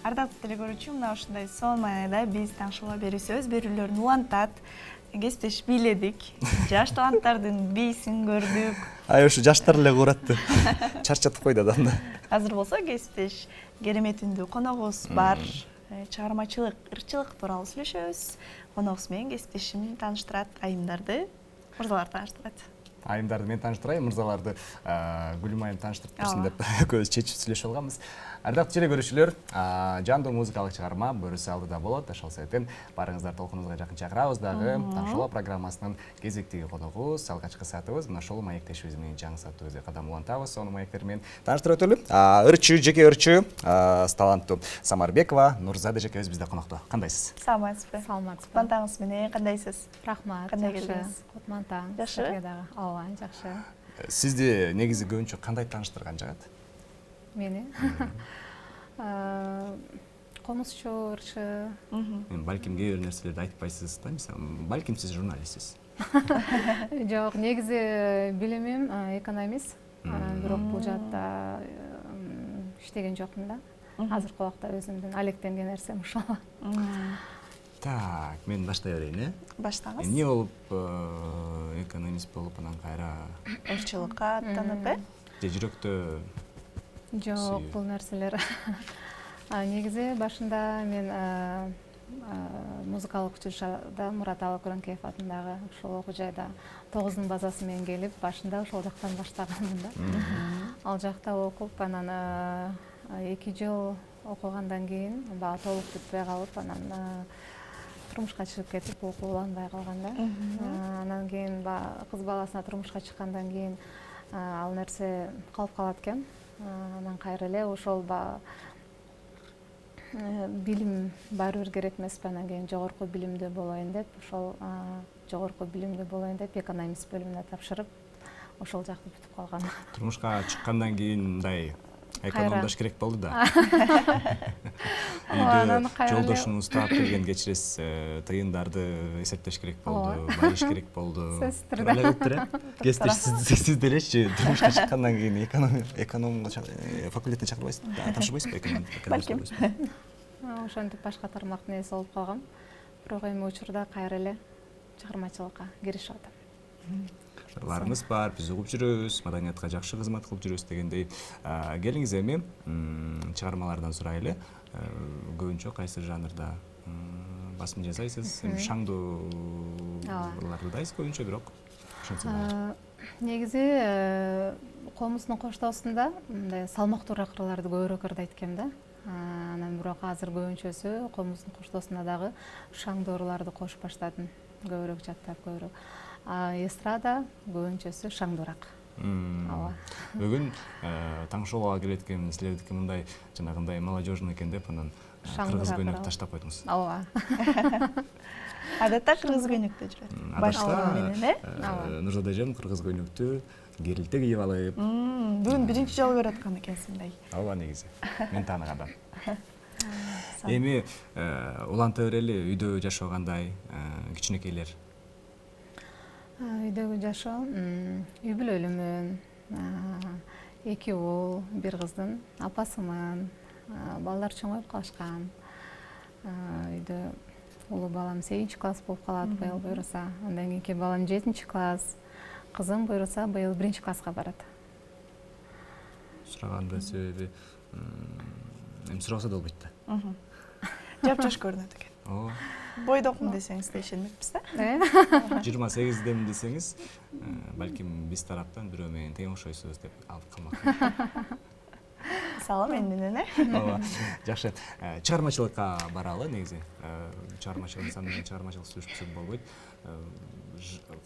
Ардактуу теле көрүүчү, мына ушундай сонун маанайда биз таңшыла берүүсүбүз, берүүлөрүн улантат. Кесиптеш бийледик. Жаш таланттардын бийсин көрдүк. Ай ушу жаштар эле кууратты. Чарчатып койду адамды. Азыр болсо кесиптеш керемет үндүү коногубуз бар. Чыгармачылык, ырчылык тууралуу сүйлөшөбүз. Коногубуз менен кесиптешим тааныштырат, айымдарды, мырзалар тааныштырат. Айымдарды мен тааныштырайын, мырзаларды Гүлүм айым тааныштырып берсин деп экөөбүз чечип сүйлөшүп алганбыз. Ардактуу теле көрүүчүлөр, жандуу музыкалык чыгарма Бөрүсү алдыда болот. Ошол себептен барыңыздар толкунубузга жакын чакырабыз дагы. Таңшоло программасынын кезектеги коногубуз, алгачкы саатыбыз мына ошол маектешибиз менен жаңы саатыбызга кадам улантабыз. Сонун маектер менен тааныштырып өтөлү. Ырчы, жеке ырчы, таланттуу Самарбекова Нурзада жекебиз бизде конокто. Кандайсыз? Саламатсызбы? Саламатсызбы. Кутмантаңыз менен кандайсыз? Рахмат. Кандай Жакшы. келдиңиз? Кутмантаң. Жакшы? Ооба, жакшы. Сизди негизи көбүнчө кандай тааныштырган жагат? Мени комузчу, ырчы. Балким кээ бир нерселерди айтпайсыз да, мисалы, балким сиз журналистсиз. Жок, негизи билимим экономист. Бирок бул жаатта иштеген жокмун да. Азыркы убакта өзүмдүн алектенген нерсем ушул. Так, мен баштай берейин, Баштаңыз. эмне болуп экономист болуп анан кайра Ырчылыкка аттанып, же жүрөктө Жок, бул нерселер. Негизи башында мен музыкалык училищада Мурат Алыкүрөнкеев атындагы ошол окуу жайда 9 базасы менен келип, башында ошол жактан баштаганмын да. Ал жакта окуп, анан 2 жыл окугандан кийин баягы толук бүтпөй калып, анан турмушка чыгып кетип, окуу уланбай калган да. Анан кийин кыз баласына турмушка чыккандан кийин ал нерсе калып калат экен. Анан кайра эле ошол билим баары бир керек эмеспи, анан кийин жогорку билимдүү болоюн деп, ошол жогорку билимдүү болоюн деп экономист бөлүмүнө тапшырып, ошол жакты бүтүп калган. турмушка чыккандан кийин мындай экономдош керек болду да. Анан Үйдө кайра эле жолдошуну уставап келген кечиресиз, тыйындарды эсептеш керек болду, байыш керек болду. Сөзсүз түрдө. Эле кылыптыр, Кесиптеш сиз делечи турмушка чыккандан кийин экономго факультетине чакырбайсызбы, тапшырбайсызбы экономист? Ошентип башка тармактын ээси болуп калгам. Бирок эми учурда кайра эле чыгармачылыкка киришип атам. Жырларыңыз бар, биз угуп жүрөбүз, маданиятка жакшы кызмат кылып жүрөбүз дегендей. Келиңиз эми чыгармалардан сурайлы. Көбүнчө кайсы жанрда басым жасайсыз? Шаңдууларды дайсыз көбүнчө, бирок Негизи комуздун коштоосунда мындай салмактуураак кырларды көбүрөөк ырдайт экем да. Анан бирок азыр көбүнчөсү комуздун коштоосунда дагы шаңдуу ырларды кошуп баштадым. Көбүрөөк жаттап, көбүрөөк. Эстрада көбүнчөсү шаңдуураак. Ооба. Бүгүн Таңшолого келеткем силердики мындай жанагындай молодежный экен деп анан кыргыз көйнөк таштап койдуңуз. Ооба. Адатта кыргыз көйнөктө жүрөт. Адатта Нурзада эжем кыргыз көйнөктү керилте кийип алып. Бүгүн биринчи жолу көрүп аткан экенсиң мындай. Ооба, негизи. Мен тааныгандан. Эми уланта берели, үйдө жашоо кандай, кичинекейлер? Үйдөгү жашоо, үй бүлөлүмүн, 2 уул, 1 кыздын апасымын. Балдар чоңоюп калышкан. Үйдө улуу балам 8 класс болуп калат быйыл буюрса. Андан кийинки балам 7 класс. Кызым буюрса быйыл 1 класска барат. Сурагандын себеби эми сураса да болбойт да. Жапжаш көрүнөт экен. Ооба. Бойдокмун десеңиз да ишенмекпиз да. 28демин десеңиз, балким биз тараптан бирөө менен тең окшойсуз деп алып калмак. Мисалы мен менен, Ооба, жакшы. Чыгармачылыкка баралы негизи. Чыгармачылык инсан менен чыгармачылык сүйлөшпөсө болбойт.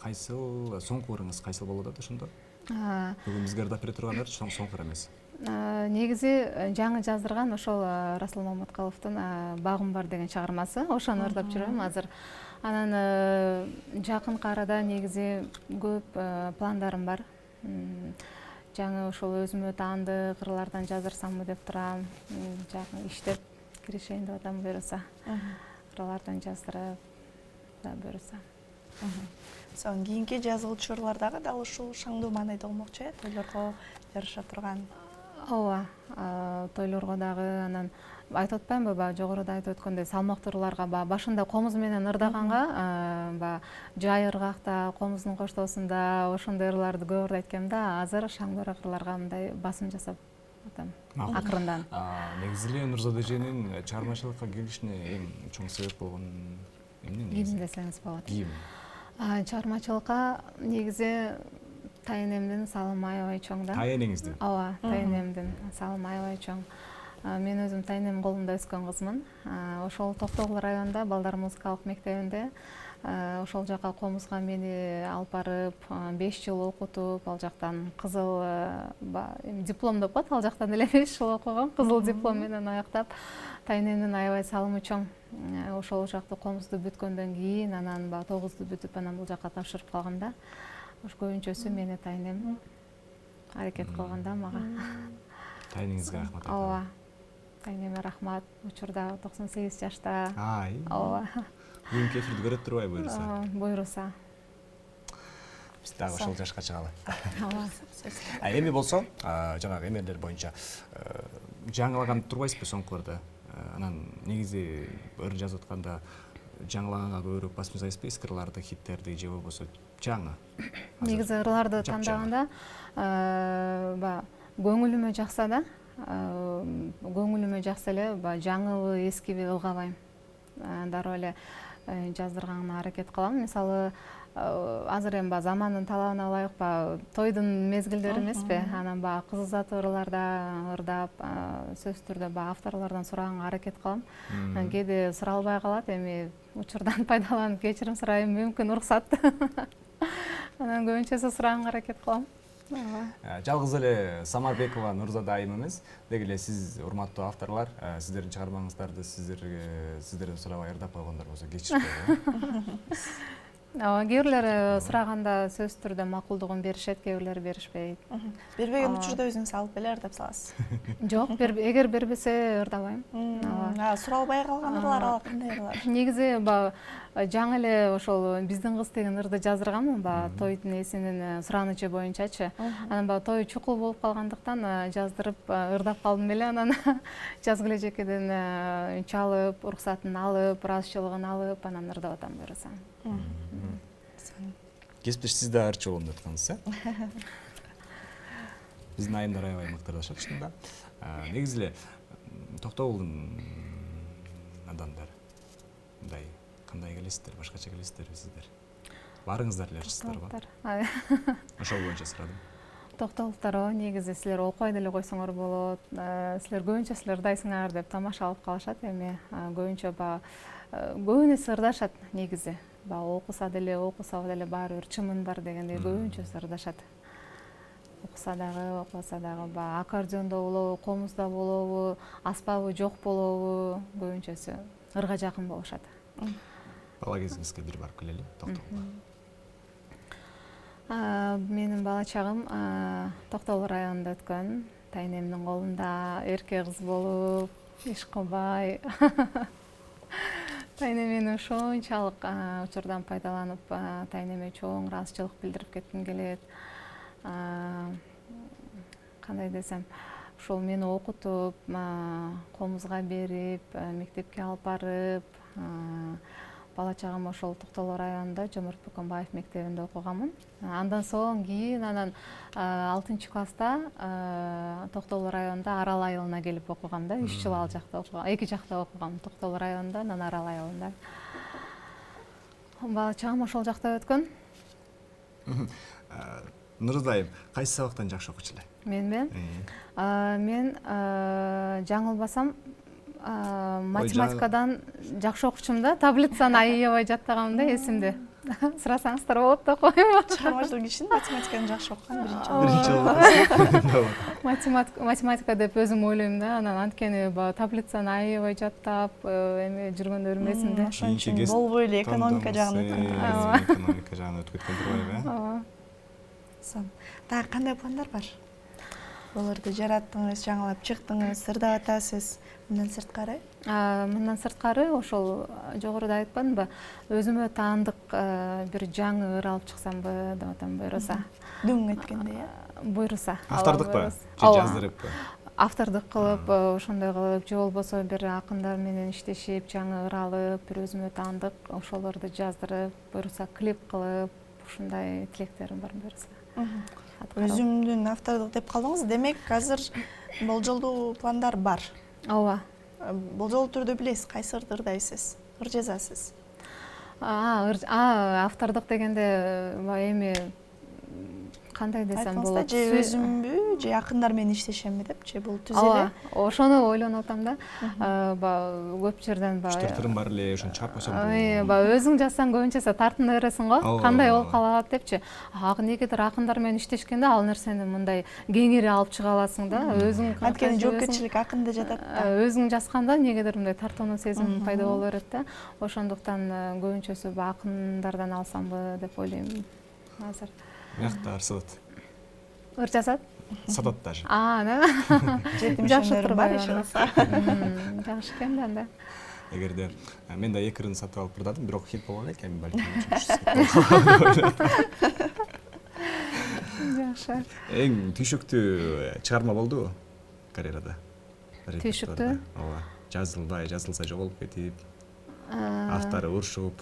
Кайсыл соңку ырыңыз кайсыл болуп атат ошондо? Бүгүн бизге ырдап бере тургандар соңку ыр эмес. Негизи жаңы жаздырган ошол Расул Маматкаловдун Багым бар деген чыгармасы, ошону ырдап жүрөм азыр. Анан жакынкы арада негизи көп пландарым бар. Жаңы ошол өзүмө таандык кырлардан жаздырсамбы деп турам. Жакын иштеп киришейин деп атам буюрса. Кырлардан жаздырып да буюрса. Сон кийинки жазылчу ырлар дагы дал ушул шаңдуу маанайда болмокчу тойлорго жараша турган. Ооба, тойлорго дагы анан айтып атпаймынбы, баягы жогоруда айтып өткөндөй салмактуу ырларга башында комуз менен ырдаганга жай ыргакта, комуздун коштоосунда ошондой ырларды көп ырдайт да, азыр шаңбырак ырларга мындай басым жасап атам акырындан. Негизи эле Нурзада эженин чыгармачылыкка келишине эң чоң себеп болгон эмне? Кийим десеңиз болот. Кийим. Чыгармачылыкка негизи тайэнемдин салымы аябай чоң да. Тайэнеңиздин? Ооба, тайэнемдин салымы аябай чоң. Мен өзүм тайэнемдин колунда өскөн кызмын. Ошол Токтогул районунда Балдар музыкалык мектебинде ошол жака комузга мени алып барып 5 жыл окутуп, ал жактан кызыл диплом деп коет, ал жактан эле 5 жыл окугам, кызыл диплом менен аяктап. Тайэнемдин аябай салымы чоң. Ошол жакты комузду бүткөндөн кийин анан 9-ду бүтүп анан бул жака тапшырып калгам да. Көбүнчөсү мени тайэнем аракет кылган да мага. Тайэнеңизге рахмат. Ооба. Тайэнеме рахмат. Учурда 98 жашта. Ооба. Бүгүнкү эфирди көрөт турбайбы буюрса? Буйруса. Биз дагы ошол жашка чыгалы. Ооба. Эми болсо, жанагы эмелер боюнча жаңылаган турбайсызбы соңкуларда? Анан негизи ыр жазып атканда жаңылаганга көбүрөөк басым жасайсызбы, эски ырларды, хиттерди же болбосо жаңы? Негизи ырларды тандаганда көңүлүмө жакса да, көңүлүмө жакса эле жаңыбы, эскиби ылгабайм. Дароо эле жаздырганга аракет кылам. Мисалы, азыр эми замандын талабына ылайык тойдун мезгилдери эмеспи? Анан кыз заты ырларда ырдап, сөзсүз түрдө авторлордон сураганга аракет кылам. Кээде суралбай калат, эми учурдан пайдаланып кечирим сурайм, мүмкүн уруксат. Анан көбүнчөсү сураганга аракет кылам. Жалгыз эле Самарбекова Нурзада айым эмес, деги эле сиз урматтуу авторлор, сиздердин чыгармаңыздарды сиздерден сурабай ырдап койгондор болсо кечирип коюңуз. Кээ бирлери сураганда сөзсүз түрдө макулдугун беришет, кээ бирлери беришпейт. Бербеген учурда өзүңүз алып эле ырдап саласыз. Жок, эгер бербесе ырдабайм. Суралбай калган ырлар кандай ырлар? Негизи жаңы эле ошол биздин кыз деген ырды жаздырганмын, тойдун эсинин суранычы боюнчачы. Анан той чукул болуп калгандыктан жаздырып ырдап калдым эле, анан жаз келечекеден чалып, уруксатын алып, ыраазычылыгын алып, анан ырдап атам буюрса. Кесиптеш сиз да ырчы болом деп аткансыз, биздин айымдар аябай мыктырдашат чынында. Негизи эле Токтогулдун адамдары мындай кандай келесиздер, башкача келесиздерби сиздер? Барыңыздар эле ырчысыздарбы? Ошол боюнча сурадым. Токтогулдар негизи силер окубай деле койсоңор болот, силер көбүнчө силер ырдайсыңар деп тамаша алып калышат. Эми көбүнчө көбүнесе ырдашат негизи. Окуса деле, окусабы деле баары бир чымын бар дегендей көбүнчөсү ырдашат. Окуса дагы, окубаса дагы аккордеондо болобу, комузда болобу, аспабы жок болобу, көбүнчөсү ырга жакын болушат. Бала кезиңизге бир барып келели, Токтогулга. Менин бала чагым Токтогул районунда өткөн. Тайэнемдин колунда эрке кыз болуп, иш кылбай. Тайэнем мени ошончалык учурдан пайдаланып, тайэнеме чоң ыраазычылык билдирип кетким келет. Кандай десем, ошол мени окутуп, комузга берип, мектепке алып барып, бала чагым ошол Токтогул районунда Жоморт Бөкөнбаев мектебинде окуганмын. Андан соң кийин анан 6-класста Токтогул районунда Арал айылына келип окугам да. 3 жыл ал жакта окугам. 2 жакта окугам, Токтогул районунда, анан Арал айылында. Бала чагым ошол жакта өткөн. Нурзада айым, кайсы сабактан жакшы окучу эле? Мен жаңылбасам математикадан жакшы окучумун да, таблицаны аябай жаттаганмын да, эсимде. Сурасаңыздар болот да коюм. Чыгармачылык ишин математиканы жакшы окуган биринчи. Математика деп өзүм ойлойм да, анан анткени таблицаны аябай жаттап, эме жүргөндөрүм эсимде. Ошон үчүн болбой эле экономика жагын өткөн. Экономика жагын өтүп кеткен турбайбы? Дагы кандай пландар бар? Буларды жараттыңыз, жаңылап чыктыңыз, ырдап атасыз. Мындан сырткары? Мындан сырткары ошол жогоруда айтпадымбы, өзүмө таандык бир жаңы ыр алып чыксамбы деп атам буюрса. Дөң эткенде, буюрса. Автордукпу? Же жаздырыппы? автордук кылып ошондой кылып же болбосо бир акындар менен иштешип жаңы ыр алып бир өзүмө таандык ошолорду жаздырып буюрса клип кылып ушундай тилектерим бар буюрса. Өзүмдүн автордук деп калдыңыз, демек азыр болжолдуу пландар бар. Ооба. Болжолдуу түрдө билесиз кайсы ырды ырдайсыз, ыр жазасыз? Автордук дегенде эми кандай десем болот? Же өзүмбү, же акындар менен иштешемби деп, же бул түз эле? Ошону ойлонуп атам да. Көп жерден Штыртырым бар эле, ошону чыгарып койсом өзүң жазсаң көбүнчө тартына бересиң го. Кандай болуп калат депчи. Негедир акындар менен иштешкенде ал нерсени мындай кеңири алып чыга аласың да. Өзүң анткени жоопкерчилик акында жатат да. Өзүң жазганда негедир мындай тартууну сезим пайда боло берет да. Ошондуктан көбүнчөсү акындардан алсамбы деп ойлойм азыр. Мыякта сатат. Ыр жазат? Сатат даже. Жакшы турбай ишенса. Жакшы экен да. Эгерде мен да эки ырын сатып алып ырдадым, бирок хит болгон экен балким. Жакшы. Эң түйшүктүү чыгарма болдубу карьерада? Түйшүктүү? Ооба. Жазылбай, жазылса жоголуп кетип, автору урушуп,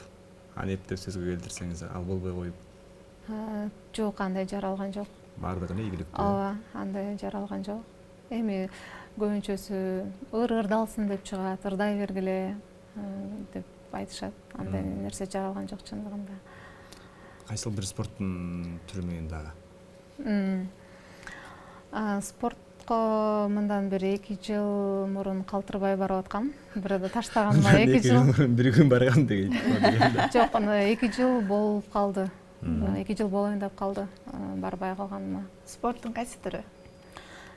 аны эптеп сөзгө келтирсеңиз ал болбой коюп. Жок, андай жаралган жок. Бардыгына ийгиликтүү. Ооба, андай жаралган жок. Эми көбүнчөсү ыр ырдалсын деп чыгат, ырдай бергиле деп айтышат. Андай нерсе жаралган жок чындыгында. Кайсыл бир спорттун түрү менен дагы? Спортко мындан бир 2 жыл мурун калтырбай барып аткам. Бирөөдө таштаганыма 2 жыл. Бир күн барган деген. Жок, 2 жыл болуп калды. 2 жыл болоюн деп калды барбай калганыма. Спорттун кайсы түрү?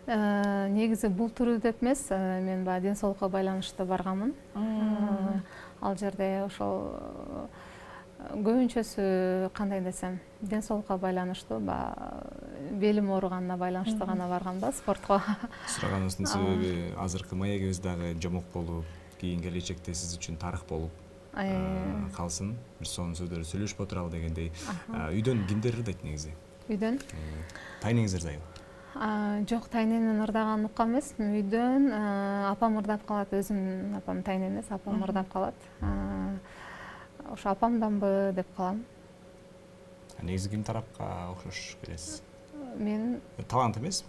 Негизи бул түрү деп эмес, мен баягы ден соолукка байланыштуу барганмын. Ал жерде ошол көбүнчөсү кандай десем, ден соолукка байланыштуу, белим ооруганына байланыштуу гана баргам да спортко. Сураганыбыздын себеби азыркы маегибиз дагы жомок болуп, кийин келечекте сиз үчүн тарых болуп калсын. Бир сонун сөздөрдү сүйлөшүп отуралы дегендей. Үйдөн кимдер ырдайт негизи? Үйдөн? Тайнеңиз ырдайбы? Жок, тайненин ырдаган уккан эмес. Үйдөн апам ырдап калат, өзүмдүн апам тайнен эмес, апам ырдап калат. Ошо апамданбы деп калам. Негизи ким тарапка окшош келесиз? Мен талант эмес?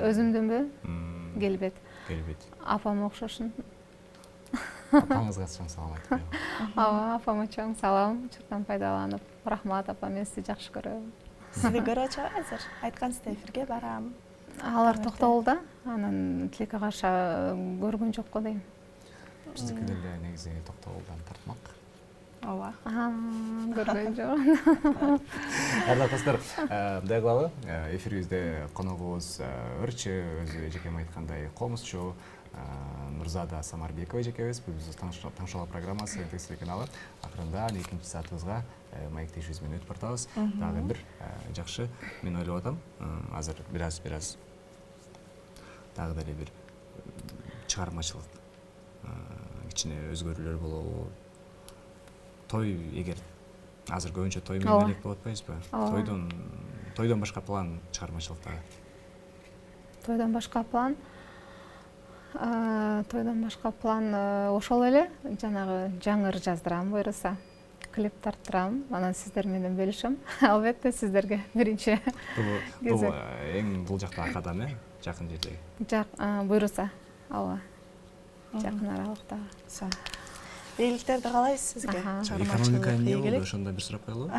Өзүмдүнбү? Келбет. Апама окшошун. Апаңызга чоң салам айтып. Ооба, апама чоң салам. Учурдан пайдаланып, рахмат апа, мен сизди жакшы көрөм. Сизди көрүп атышабы азыр? Айткансыздар, эфирге барам. Алар токтогулда, анан тилекке каршы көргөн жок го дейм. Биздики деле негизи токтогулдан тартмак. Ооба. Көргөн жок. Ардактуу достор, мындай кылалы. Эфирибизде коногубуз ырчы, өзү эжекем айткандай комузчу Нурзада Самарбекова эжекебиз. Бул биздин таңшолоо программасы Текстиль каналы. Акырында 2-чи саатыбызга маектешибиз менен өтүп бартабыз. Дагы бир жакшы, мен ойлоп атам, азыр бир аз дагы деле бир чыгармачылык, кичине өзгөрүүлөр болобу? Той, эгер азыр көбүнчө той менен элек болуп атпайбызбы? Тойдон башка план чыгармачылыкта? Тойдон башка план? Тойдон башка план ошол эле, жанагы жаңы ыр жаздырам буюрса, клип тарттырам, анан сиздер менен бөлүшөм. Албетте сиздерге биринчи. Бул эң бул жакта акадам, жакын жердеги. Буюрса, ооба. Жакын аралыкта. Бийликтерди каалайсыз сизге? Экономика эмне болду? Ошондо бир сурап коелу.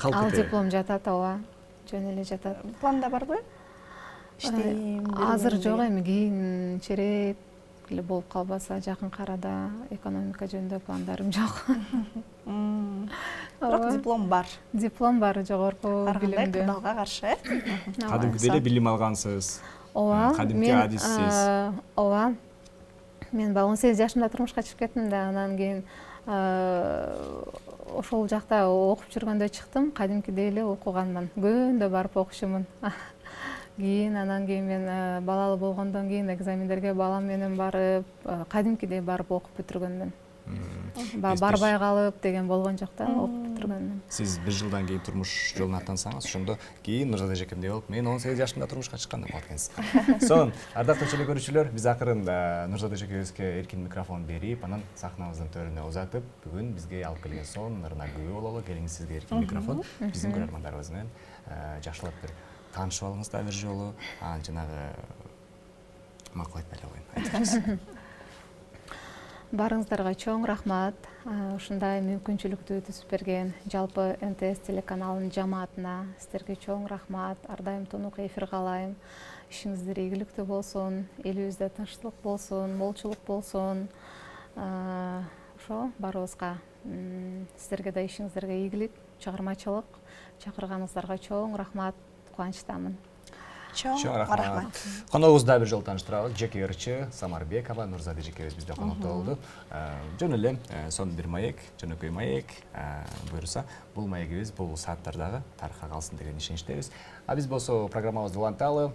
Ал диплом жатат, ооба. Жөн эле жатат. Планда барбы? Иштейм. Азыр жок, эми кийин черет эле болуп калбаса, жакын арада экономика жөнүндө пландарым жок. Бирок диплом бар. Диплом бар, жогорку билимдүү. Кырдаалга каршы, Кадимкидей эле билим алгансыз. Ооба. Кадимки адиссиз. Ооба. Мен 18 жашымда турмушка чыгып кеттим да, анан кийин ошол жакта окуп жүргөндө чыктым, кадимкидей эле окуганмын. Күндө барып окушумун. Анан кийин мен балалы болгондон кийин экзамендерге балам менен барып, кадимкидей барып окуп бүтүргөнмүн. Барбай калып деген болгон жок да, окуп бүтүргөнмүн. Сиз 1 жылдан кийин турмуш жолуна аттансаңыз, ошондо кийин Нурзат эжекемдей болуп, мен 18 жашымда турмушка чыккан деп коет экенсиз. Сонун, ардактуу телекөрүүчүлөр, биз акырын Нурзат эжекебизге эркин микрофон берип, анан сахнабыздын төрүнө узатып, бүгүн бизге алып келген сонун ырына күбө бололу. Келиңиз, сизге эркин микрофон. Биздин көрөрмандарыбыз менен жакшылап бир таанышып алыңыз да бир жолу. Жанагы макул айтпай эле коеюн. Барыңыздарга чоң рахмат. Ушундай мүмкүнчүлүктү түзүп берген жалпы МТС телеканалынын жамаатына сиздерге чоң рахмат. Ар дайым тунук эфир каалайм. Ишиңиздер ийгиликтүү болсун, элибизде тынчтык болсун, молчулук болсун. Ошо барыбызга сиздерге да ишиңиздерге ийгилик, чыгармачылык. Чакырганыңыздарга чоң рахмат. Кубанычтамын. Чоң рахмат. Коногубузду дагы бир жолу тааныштырабыз. Жеке ырчы Самарбекова Нурзат эжекебиз бизде конокто болду. Жөн эле сонун бир маек, жөнөкөй маек. Буюрса, бул маегибиз бул сааттардагы тарыхка калсын деген ишеничтебиз. Биз болсо программабызды уланталы.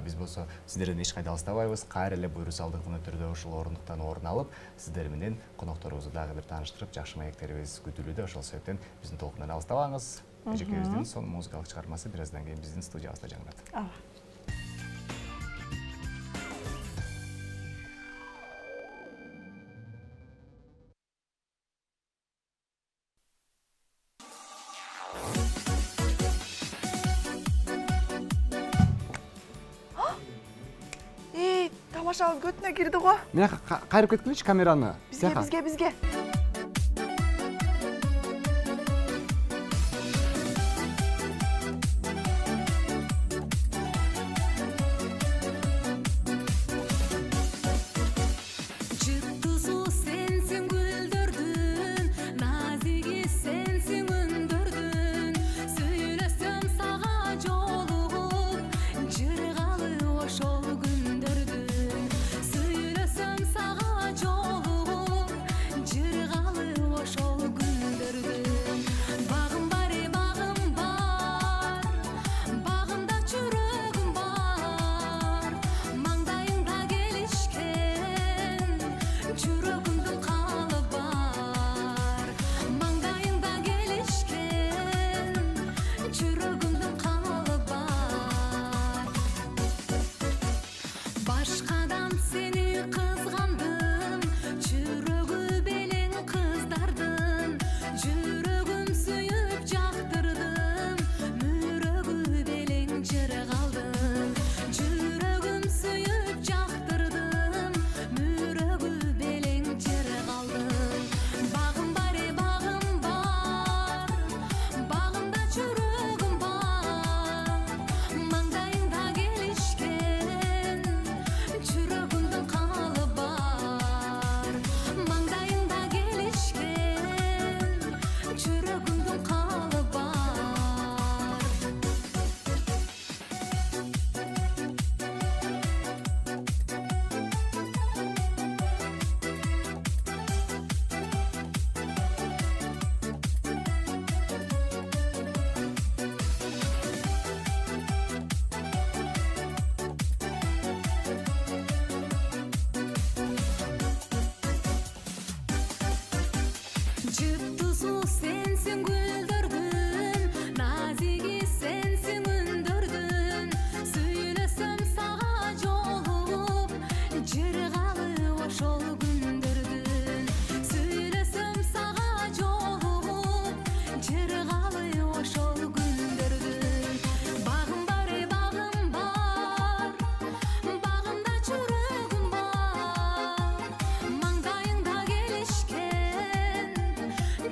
Биз болсо сиздерден эч кайда алыстабайбыз. Кайра эле буйруса алдыктуу түрдө ушул орундуктан орун алып, сиздер менен конокторубузду дагы бир тааныштырып, жакшы маектерибиз күтүлүүдө. Ошол себептен биздин толкундан алыстабаңыз. Эжекебиздин сонун музыкалык чыгармасы бир аздан кийин биздин студиябызда жаңырат. Тамашабыз көтүнө кирди го. Мен кайрып кеткилечи камераны. Бизге.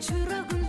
Чурагым